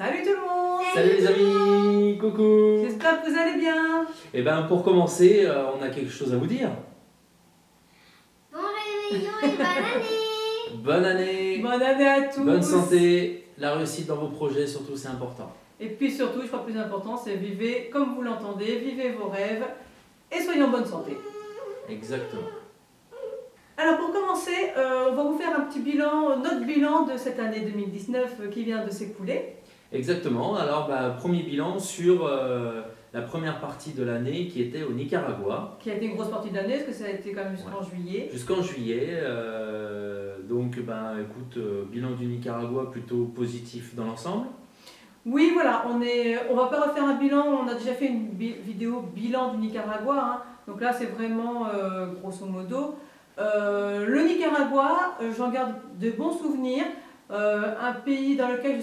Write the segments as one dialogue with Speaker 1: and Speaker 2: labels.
Speaker 1: Salut tout le monde!
Speaker 2: Salut les amis, coucou.
Speaker 1: J'espère que vous allez bien.
Speaker 2: Et bien pour commencer, on a quelque chose à vous dire.
Speaker 3: Bon réveillon et bonne année!
Speaker 2: Bonne année,
Speaker 1: Bonne année à tous!
Speaker 2: bonne santé, la réussite dans vos projets surtout c'est important.
Speaker 1: Et puis surtout, je crois que le plus important, c'est vivez comme vous l'entendez, vivez vos rêves et soyez en bonne santé.
Speaker 2: Exactement.
Speaker 1: Alors pour commencer, on va vous faire un petit bilan, notre bilan de cette année 2019 qui vient de s'écouler.
Speaker 2: Exactement, alors premier bilan sur la première partie de l'année qui était au Nicaragua.
Speaker 1: Qui a été une grosse partie de l'année, parce que ça a été quand même jusqu'en juillet.
Speaker 2: Jusqu'en juillet, donc écoute, bilan du Nicaragua plutôt positif dans l'ensemble.
Speaker 1: Oui, voilà, on va pas refaire un bilan, on a déjà fait une vidéo bilan du Nicaragua, hein. Donc là c'est vraiment grosso modo. Le Nicaragua, j'en garde de bons souvenirs. Un pays dans lequel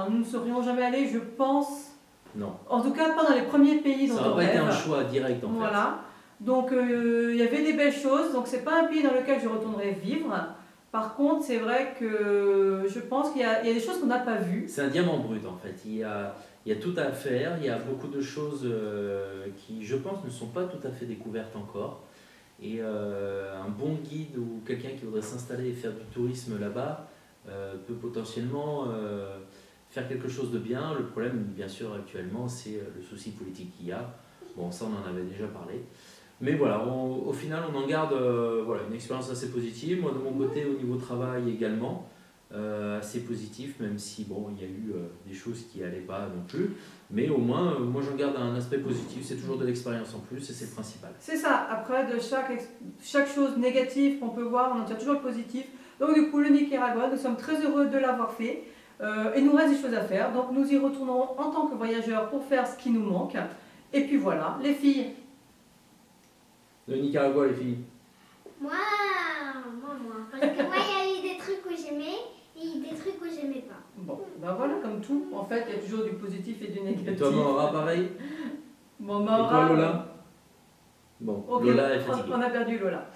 Speaker 1: nous ne serions jamais allés, je pense.
Speaker 2: Non.
Speaker 1: En tout cas, pas dans les premiers pays dont
Speaker 2: Ça
Speaker 1: on
Speaker 2: n'aurait pas été
Speaker 1: rêve.
Speaker 2: un choix direct en fait.
Speaker 1: Voilà. Donc il y avait des belles choses. Donc c'est pas un pays dans lequel je retournerai vivre. Par contre, c'est vrai que je pense qu'il y a des choses qu'on n'a pas vues.
Speaker 2: C'est un diamant brut en fait, il y a tout à faire, il y a beaucoup de choses qui je pense ne sont pas tout à fait découvertes encore. Et un bon guide ou quelqu'un qui voudrait s'installer et faire du tourisme là-bas peut potentiellement faire quelque chose de bien. Le problème bien sûr actuellement c'est le souci politique qu'il y a. Bon ça on en avait déjà parlé. Mais voilà, au final, on en garde une expérience assez positive. Moi, de mon côté, au niveau travail également, assez positif, même si bon, il y a eu des choses qui n'allaient pas non plus. Mais au moins, moi, j'en garde un aspect positif. C'est toujours de l'expérience en plus et c'est le principal.
Speaker 1: C'est ça. Après, de chaque chose négative qu'on peut voir, on en tire toujours le positif. Donc du coup, le Nicaragua, nous sommes très heureux de l'avoir fait. Et il nous reste des choses à faire. Donc nous y retournerons en tant que voyageurs pour faire ce qui nous manque. Et puis voilà, les filles.
Speaker 2: Le Nicaragua, les filles.
Speaker 3: Moi. Parce que moi, il y a eu des trucs où j'aimais et des trucs où j'aimais pas.
Speaker 1: Bon, ben voilà, comme tout, en fait, il y a toujours du positif et du négatif.
Speaker 2: Et toi, Maura, pareil.
Speaker 1: Bon,
Speaker 2: Et
Speaker 1: Maura,
Speaker 2: toi, Lola. Bon,
Speaker 1: ok,
Speaker 2: Lola est fatiguée.
Speaker 1: on a perdu Lola.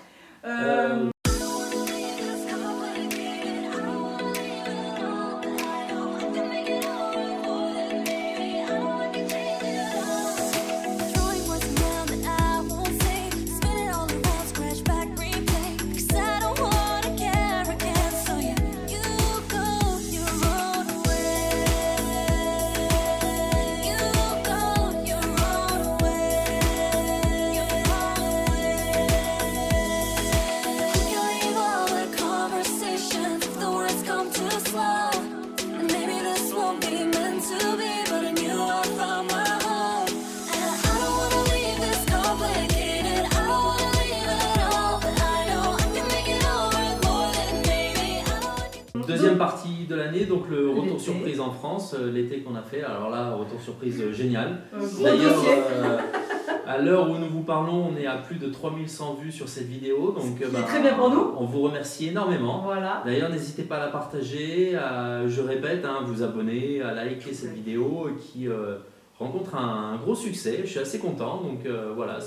Speaker 2: Deuxième partie de l'année, donc le retour
Speaker 1: L'été.
Speaker 2: surprise en France, l'été qu'on a fait. Alors là, retour surprise génial.
Speaker 1: Gros
Speaker 2: D'ailleurs,
Speaker 1: dossier.
Speaker 2: à l'heure où nous vous parlons, on est à plus de 3100 vues sur cette vidéo. Donc,
Speaker 1: Ce qui est très bien pour nous.
Speaker 2: On vous remercie énormément.
Speaker 1: Voilà.
Speaker 2: D'ailleurs, n'hésitez pas à la partager, je répète, vous abonner, à liker cette vidéo qui rencontre un gros succès. Je suis assez content. Donc voilà,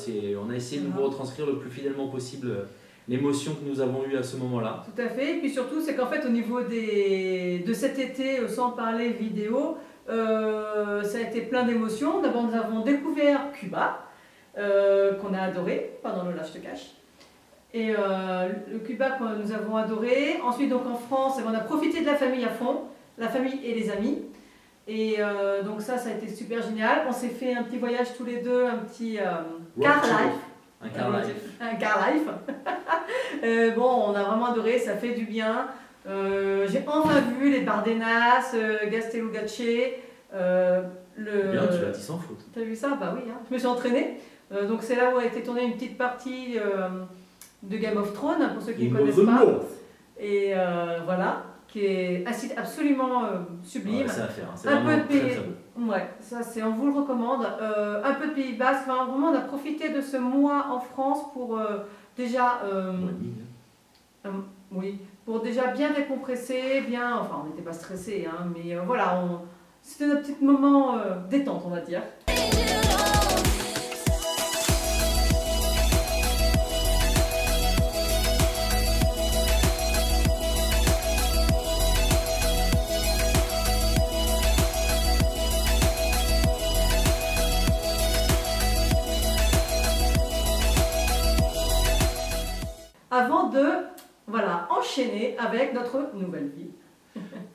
Speaker 2: on a essayé de vous retranscrire le plus fidèlement possible l'émotion que nous avons eue à ce moment-là.
Speaker 1: Tout à fait. Et puis surtout, c'est qu'en fait, au niveau de cet été, sans parler vidéo, ça a été plein d'émotions. D'abord, nous avons découvert Cuba, qu'on a adoré. Pardon, Lola, je te cache. Et le Cuba que nous avons adoré. Ensuite, donc en France, on a profité de la famille à fond, la famille et les amis. Et donc ça a été super génial. On s'est fait un petit voyage tous les deux, un petit car life.
Speaker 2: Un car life.
Speaker 1: Un car life. Bon, on a vraiment adoré, ça fait du bien. J'ai enfin vu les Bardenas, Gastelugache.
Speaker 2: Bien, tu l'as dit sans faute.
Speaker 1: T'as vu ça? Bah oui, hein. Je me suis entraînée. Donc c'est là où a été tournée une petite partie de Game of Thrones, pour ceux qui ne connaissent pas. Et voilà, qui est un site absolument sublime.
Speaker 2: Ouais, c'est à faire, c'est
Speaker 1: Un
Speaker 2: vraiment
Speaker 1: peu de
Speaker 2: très
Speaker 1: pays.
Speaker 2: très beau.
Speaker 1: Ouais, ça on vous le recommande. Un peu de Pays Basque, enfin, vraiment on a profité de ce mois en France pour déjà, oui, pour déjà bien décompresser, enfin on n'était pas stressé, hein, mais voilà, c'était notre petit moment détente, on va dire. terminer avec notre nouvelle vie.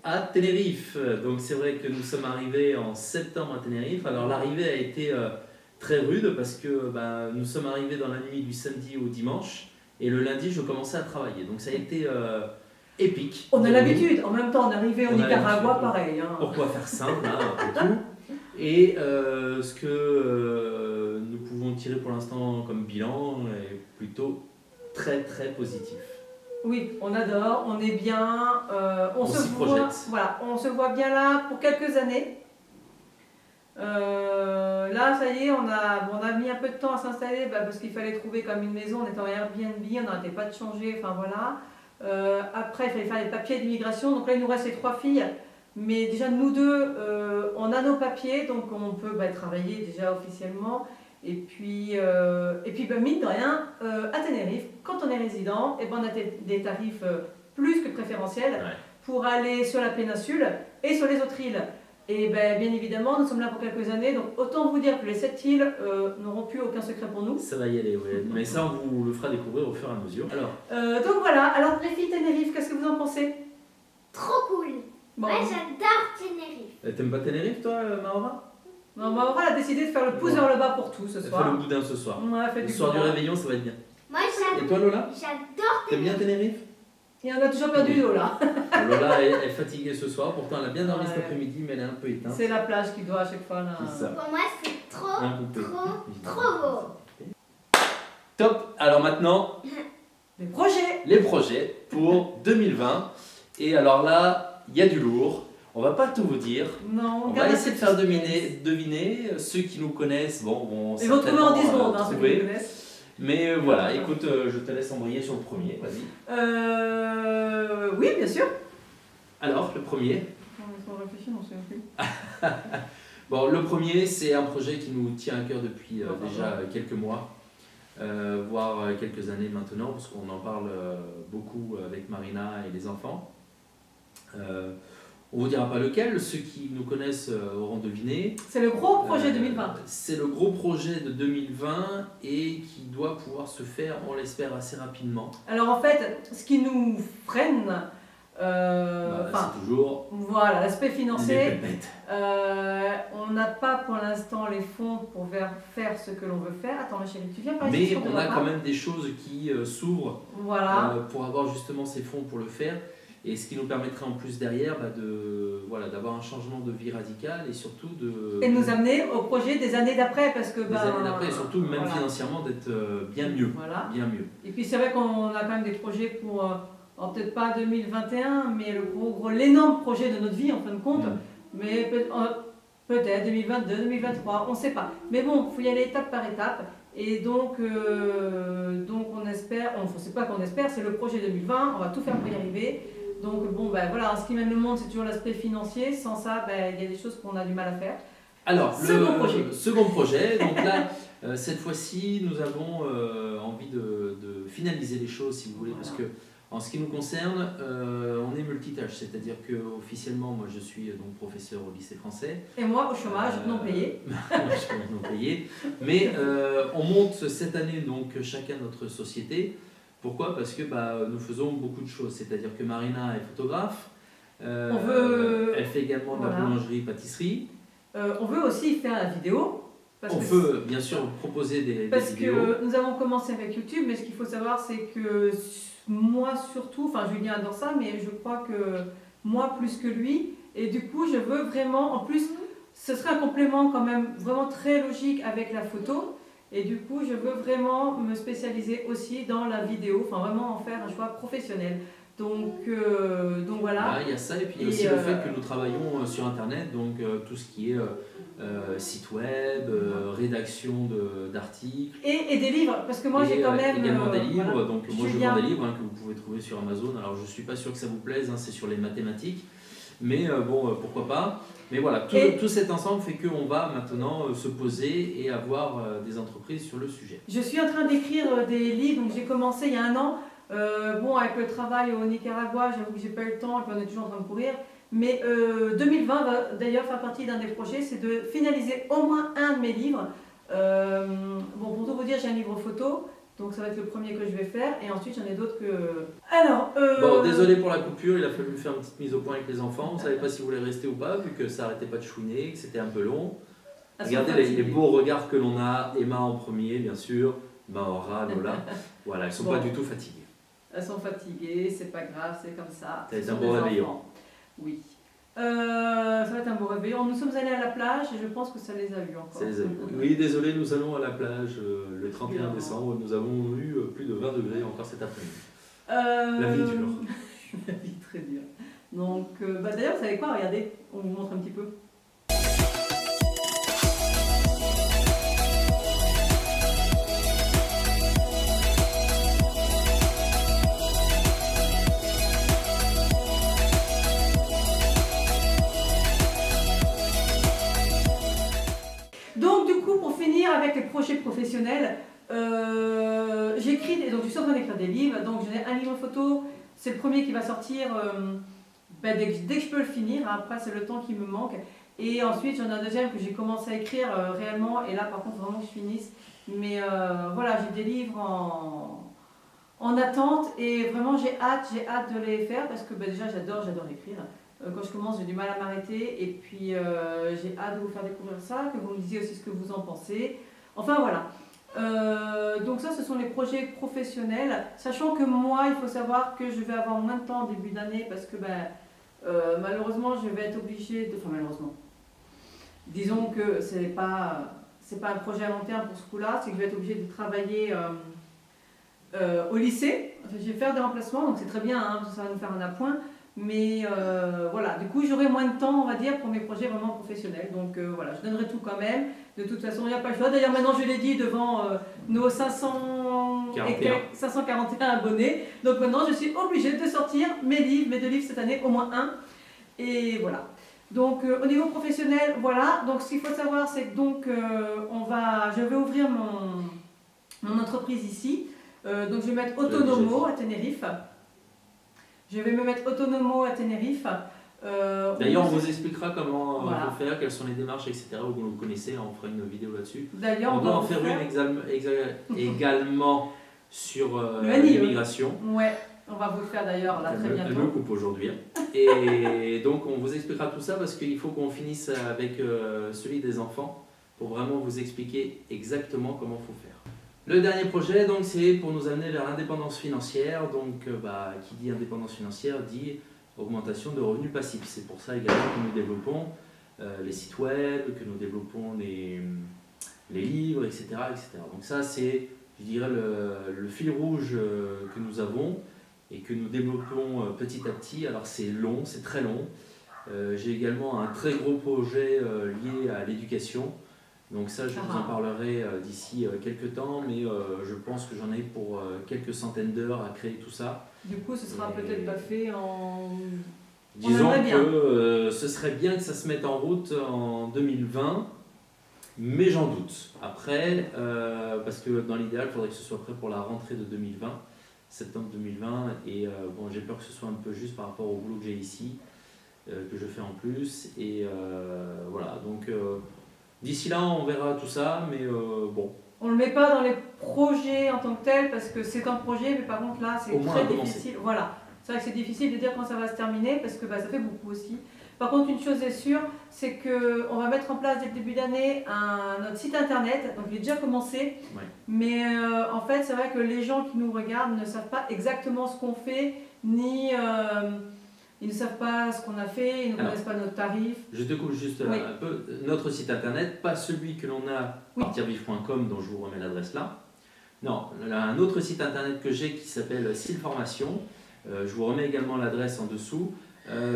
Speaker 2: À Tenerife. Donc c'est vrai que nous sommes arrivés en septembre à Tenerife. Alors l'arrivée a été très rude parce que nous sommes arrivés dans la nuit du samedi au dimanche et le lundi je commençais à travailler. Donc ça a été épique.
Speaker 1: On a l'habitude, en même temps on est arrivé au
Speaker 2: On a
Speaker 1: Nicaragua
Speaker 2: l'habitude.
Speaker 1: pareil. Hein.
Speaker 2: Pourquoi faire simple, hein, après tout. Et ce que nous pouvons tirer pour l'instant comme bilan est plutôt très très positif.
Speaker 1: Oui, on adore, on est bien,
Speaker 2: On s'y projette.
Speaker 1: Voilà, on se voit bien là pour quelques années. Là, ça y est, on a mis un peu de temps à s'installer parce qu'il fallait trouver comme une maison, on était en Airbnb, on n'arrêtait pas de changer, enfin voilà. Après, il fallait faire les papiers d'immigration, donc là il nous reste les 3 filles. Mais déjà, nous deux, on a nos papiers, donc on peut travailler déjà officiellement. Et puis mine de rien, à Tenerife, quand on est résident, on a des tarifs plus que préférentiels pour aller sur la péninsule et sur les autres îles. Et bien évidemment, nous sommes là pour quelques années, donc autant vous dire que les 7 îles n'auront plus aucun secret pour nous.
Speaker 2: Ça va y aller, oui. Mais ça, on vous le fera découvrir au fur et à mesure. Alors,
Speaker 1: donc voilà, alors les filles Tenerife, qu'est-ce que vous en pensez?
Speaker 3: Trop cool.
Speaker 1: Bon.
Speaker 3: Ouais, j'adore Tenerife.
Speaker 2: t'aimes pas Tenerife, toi, Maura?
Speaker 1: Non, Maura a décidé de faire le pouce vers le bas pour tout ce
Speaker 2: Elle
Speaker 1: soir.
Speaker 2: fait le boudin ce soir.
Speaker 1: Ouais,
Speaker 2: Le soir du réveillon, ça va être bien.
Speaker 3: Moi,
Speaker 2: Et toi, Lola?
Speaker 3: j'adore
Speaker 2: T'aimes bien Tenerife?
Speaker 1: Et on a toujours perdu Lola.
Speaker 2: Lola est fatiguée ce soir, pourtant elle a bien dormi cet
Speaker 1: Ouais.
Speaker 2: après-midi, mais elle est un peu éteinte.
Speaker 1: C'est la plage qui doit à chaque fois là.
Speaker 2: C'est ça.
Speaker 3: Pour moi, c'est trop,
Speaker 2: Un coupé.
Speaker 3: trop beau.
Speaker 2: Top. Alors maintenant,
Speaker 1: Les projets.
Speaker 2: les projets pour 2020. Et alors là, il y a du lourd. On va pas tout vous dire.
Speaker 1: Non,
Speaker 2: On va
Speaker 1: garde
Speaker 2: essayer de
Speaker 1: un
Speaker 2: faire
Speaker 1: petit
Speaker 2: deviner. Ceux qui nous connaissent, vont
Speaker 1: Ils vont trouver en 10
Speaker 2: certainement,
Speaker 1: secondes, hein, ceux qui
Speaker 2: trouver.
Speaker 1: me connaissent.
Speaker 2: Mais voilà, écoute, je te laisse embrayer sur le premier, vas-y.
Speaker 1: Oui, bien sûr.
Speaker 2: Alors, le premier.
Speaker 1: On réfléchit, on sait plus.
Speaker 2: Bon, le premier, c'est un projet qui nous tient à cœur depuis
Speaker 1: Ah,
Speaker 2: déjà quelques mois, voire quelques années maintenant, parce qu'on en parle beaucoup avec Marina et les enfants. On ne vous dira pas lequel, ceux qui nous connaissent auront deviné.
Speaker 1: C'est le gros projet 2020.
Speaker 2: C'est le gros projet de 2020 et qui doit pouvoir se faire, on l'espère, assez rapidement.
Speaker 1: Alors en fait, ce qui nous freine,
Speaker 2: C'est toujours
Speaker 1: voilà, l'aspect
Speaker 2: les
Speaker 1: financier,
Speaker 2: pépettes.
Speaker 1: on n'a pas pour l'instant les fonds pour faire ce que l'on veut faire. Attends ma chérie, tu viens par ici
Speaker 2: Mais
Speaker 1: sur ton
Speaker 2: on a
Speaker 1: repas.
Speaker 2: quand même des choses qui s'ouvrent
Speaker 1: Voilà.
Speaker 2: pour avoir justement ces fonds pour le faire. Et ce qui nous permettrait en plus derrière d'avoir un changement de vie radical et surtout
Speaker 1: Et nous amener au projet des années d'après parce que
Speaker 2: des années d'après et surtout même
Speaker 1: voilà.
Speaker 2: financièrement d'être bien mieux.
Speaker 1: Voilà.
Speaker 2: Bien mieux.
Speaker 1: Et puis c'est vrai qu'on a quand même des projets pour, peut-être pas 2021, mais l'énorme projet de notre vie en fin de compte. Mais peut-être 2022, 2023, on ne sait pas. Mais bon, il faut y aller étape par étape. Et donc on espère, c'est pas qu'on espère, c'est le projet 2020, on va tout faire pour y arriver. Donc voilà, ce qui mène le monde, c'est toujours l'aspect financier. Sans ça, il y a des choses qu'on a du mal à faire.
Speaker 2: Alors,
Speaker 1: Second projet.
Speaker 2: Donc là, cette fois-ci, nous avons envie de finaliser les choses, si vous voulez, parce que en ce qui nous concerne, on est multitâche, c'est-à-dire que officiellement, moi, je suis donc professeur au lycée français.
Speaker 1: Et moi, au chômage non payé.
Speaker 2: Chômage non payé. Mais on monte cette année donc chacun notre société. Pourquoi? Parce que nous faisons beaucoup de choses, c'est-à-dire que Marina est photographe. Elle fait également de la boulangerie-pâtisserie.
Speaker 1: On veut aussi faire la vidéo.
Speaker 2: On peut bien sûr proposer des vidéos.
Speaker 1: Parce que nous avons commencé avec YouTube, mais ce qu'il faut savoir, c'est que moi surtout, Julien adore ça, mais je crois que moi plus que lui, et du coup je veux vraiment, en plus ce serait un complément quand même vraiment très logique avec la photo, et du coup je veux vraiment me spécialiser aussi dans la vidéo, vraiment en faire un choix professionnel. Donc voilà.
Speaker 2: Il y a ça, et puis il y a aussi le fait que nous travaillons sur Internet, donc tout ce qui est site web, rédaction d'articles.
Speaker 1: Et des livres, parce que moi j'ai quand même...
Speaker 2: également des livres,
Speaker 1: voilà.
Speaker 2: donc moi je vends des livres que vous pouvez trouver sur Amazon. Alors je ne suis pas sûr que ça vous plaise, c'est sur les mathématiques, mais pourquoi pas. Mais voilà, tout cet ensemble fait qu'on va maintenant se poser et avoir des entreprises sur le sujet.
Speaker 1: Je suis en train d'écrire des livres, donc j'ai commencé il y a 1 an. Avec le travail au Nicaragua, j'avoue que j'ai pas eu le temps et puis on est toujours en train de courir. Mais 2020 va d'ailleurs faire partie d'un des projets, c'est de finaliser au moins un de mes livres. Pour tout vous dire, j'ai un livre photo Donc ça va être le premier que je vais faire et ensuite j'en ai d'autres que... Alors,
Speaker 2: Bon, désolé pour la coupure, il a fallu faire une petite mise au point avec les enfants. On ne savait pas si vous voulez rester ou pas, vu que ça arrêtait pas de chouiner, que c'était un peu long. Regardez les beaux regards que l'on a. Emma en premier, bien sûr. Maora, Lola. Voilà, elles sont pas du tout fatiguées.
Speaker 1: Elles sont fatiguées, c'est pas grave, c'est comme ça.
Speaker 2: Ça va être un beau réveillon.
Speaker 1: Oui. Ça va être un beau réveillon. Nous sommes allés à la plage et je pense que ça les a eu encore.
Speaker 2: Ça les a eu. Oui, désolé, nous allons à la plage le 31 décembre. Nous avons eu plus de 20 degrés encore cet après-midi. La vie est dure.
Speaker 1: La vie très dure. Donc, d'ailleurs, vous savez quoi? Regardez, on vous montre un petit peu. Donc, du coup, pour finir avec les projets professionnels, j'écris, donc je suis en train d'écrire des livres, donc j'ai un livre photo, c'est le premier qui va sortir dès que je peux le finir, après c'est le temps qui me manque, et ensuite j'en ai un deuxième que j'ai commencé à écrire réellement, et là par contre vraiment que je finisse, mais voilà, j'ai des livres en attente, et vraiment j'ai hâte de les faire, parce que déjà j'adore écrire. Quand je commence, j'ai du mal à m'arrêter, et puis j'ai hâte de vous faire découvrir ça, que vous me disiez aussi ce que vous en pensez. Enfin voilà. Donc ça, ce sont les projets professionnels, sachant que moi, il faut savoir que je vais avoir moins de temps en début d'année, parce que malheureusement, je vais être obligée de... Enfin malheureusement. Disons que c'est pas un projet à long terme pour ce coup-là, c'est que je vais être obligée de travailler au lycée. Enfin, je vais faire des remplacements, donc c'est très bien, hein, ça va nous faire un appoint. Mais voilà, du coup j'aurai moins de temps, on va dire, pour mes projets vraiment professionnels. Donc voilà, je donnerai tout quand même. De toute façon, il n'y a pas le choix. D'ailleurs, maintenant je l'ai dit devant nos 541 abonnés. Donc maintenant, je suis obligée de sortir mes deux livres cette année, au moins un. Et voilà. Donc au niveau professionnel, voilà. Donc ce qu'il faut savoir, c'est que donc, je vais ouvrir mon entreprise ici. Donc je vais mettre Autonomo à Tenerife. Je vais me mettre Autonomo à Tenerife.
Speaker 2: D'ailleurs, on vous expliquera comment il faut faire, quelles sont les démarches, etc. Vous le connaissez, on fera une vidéo là-dessus.
Speaker 1: D'ailleurs,
Speaker 2: on doit en faire une également sur l'immigration.
Speaker 1: Ouais, on va vous le faire d'ailleurs là très bientôt.
Speaker 2: Elle me coupe aujourd'hui. Et donc, on vous expliquera tout ça parce qu'il faut qu'on finisse avec celui des enfants pour vraiment vous expliquer exactement comment il faut faire. Le dernier projet, donc, c'est pour nous amener vers l'indépendance financière. Donc, qui dit indépendance financière dit augmentation de revenus passifs. C'est pour ça également que nous développons les sites web, que nous développons les livres, etc., etc. Donc ça, c'est, je dirais, le fil rouge que nous avons et que nous développons petit à petit. Alors c'est long, c'est très long. J'ai également un très gros projet lié à l'éducation. Donc ça, je vous en parlerai d'ici quelques temps, mais je pense que j'en ai pour quelques centaines d'heures à créer tout ça.
Speaker 1: Du coup, ce sera peut-être pas fait en...
Speaker 2: Disons que ce serait bien que ça se mette en route en 2020, mais j'en doute. Après, parce que dans l'idéal, il faudrait que ce soit prêt pour la rentrée de 2020, septembre 2020, et bon, j'ai peur que ce soit un peu juste par rapport au boulot que j'ai ici, que je fais en plus, et voilà, donc... D'ici là, on verra tout ça, mais bon.
Speaker 1: On ne le met pas dans les projets en tant que tel, parce que c'est un projet, mais par contre là, c'est très difficile. Voilà, c'est vrai que c'est difficile de dire quand ça va se terminer, parce que ça fait beaucoup aussi. Par contre, une chose est sûre, c'est qu'on va mettre en place dès le début d'année notre site internet. Donc, il est déjà commencé. Ouais. Mais en fait, c'est vrai que les gens qui nous regardent ne savent pas exactement ce qu'on fait, ni... ils ne savent pas ce qu'on a fait, ils ne connaissent pas notre tarif.
Speaker 2: Je te coupe juste un peu. Notre site internet, pas celui que l'on a, partirvivre.com, dont je vous remets l'adresse là. Non, un autre site internet que j'ai qui s'appelle Style Formation. Je vous remets également l'adresse en dessous.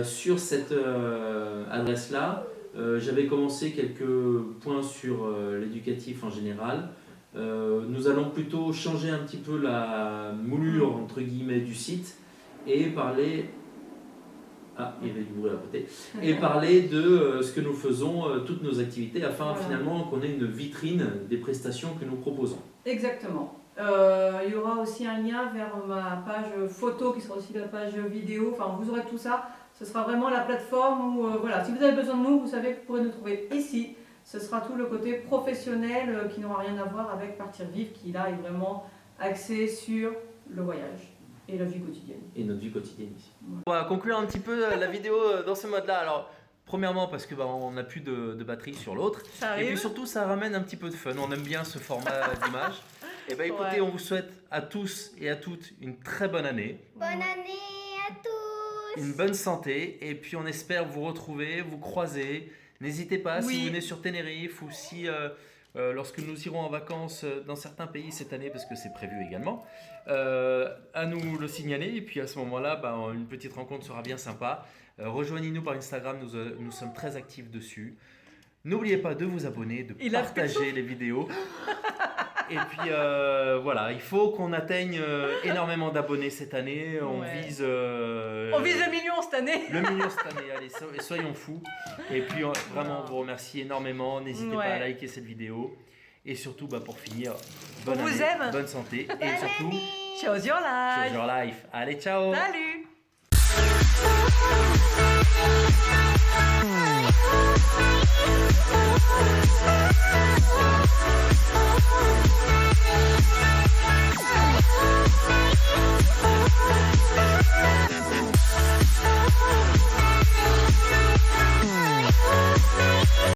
Speaker 2: Sur cette adresse-là, j'avais commencé quelques points sur l'éducatif en général. Nous allons plutôt changer un petit peu la moulure entre guillemets du site et parler... Ah, il y avait du bruit à côté. Et parler de ce que nous faisons, toutes nos activités, afin finalement qu'on ait une vitrine des prestations que nous proposons.
Speaker 1: Exactement. Il y aura aussi un lien vers ma page photo qui sera aussi la page vidéo. Enfin, vous aurez tout ça. Ce sera vraiment la plateforme où, voilà, si vous avez besoin de nous, vous savez que vous pourrez nous trouver ici. Ce sera tout le côté professionnel qui n'aura rien à voir avec Partir Vivre, qui là est vraiment axé sur le voyage et la vie quotidienne.
Speaker 2: Et notre vie quotidienne ici.
Speaker 4: On va conclure un petit peu la vidéo dans ce mode-là. Alors, premièrement, parce que on n'a plus de batterie sur l'autre.
Speaker 1: Ça
Speaker 4: Et puis
Speaker 1: arrive.
Speaker 4: surtout, ça ramène un petit peu de fun. On aime bien ce format d'image. Et ben écoutez,
Speaker 1: Ouais.
Speaker 4: on vous souhaite à tous et à toutes une très bonne année,
Speaker 3: Bonne année à tous.
Speaker 4: une bonne santé. Et puis on espère vous retrouver, vous croiser. N'hésitez pas si
Speaker 1: Oui.
Speaker 4: vous venez sur Tenerife ou si lorsque nous irons en vacances dans certains pays cette année, parce que c'est prévu également, à nous le signaler. Et puis à ce moment-là, une petite rencontre sera bien sympa. Rejoignez-nous par Instagram, nous sommes très actifs dessus. N'oubliez pas de vous abonner, de
Speaker 1: Il a fait
Speaker 4: partager les vidéos. Et puis voilà, il faut qu'on atteigne énormément d'abonnés cette année. On
Speaker 1: Ouais.
Speaker 4: vise
Speaker 1: On vise le million cette année.
Speaker 4: le million cette année. Allez, soyons fous. Et puis vraiment, on vous remercie énormément. N'hésitez pas à
Speaker 1: Ouais.
Speaker 4: liker cette vidéo. Et surtout, pour finir, bonne
Speaker 1: On vous
Speaker 4: année,
Speaker 1: aime.
Speaker 4: bonne santé. Et surtout,
Speaker 1: Chose your life.
Speaker 4: choose your life. Allez, ciao.
Speaker 1: Salut.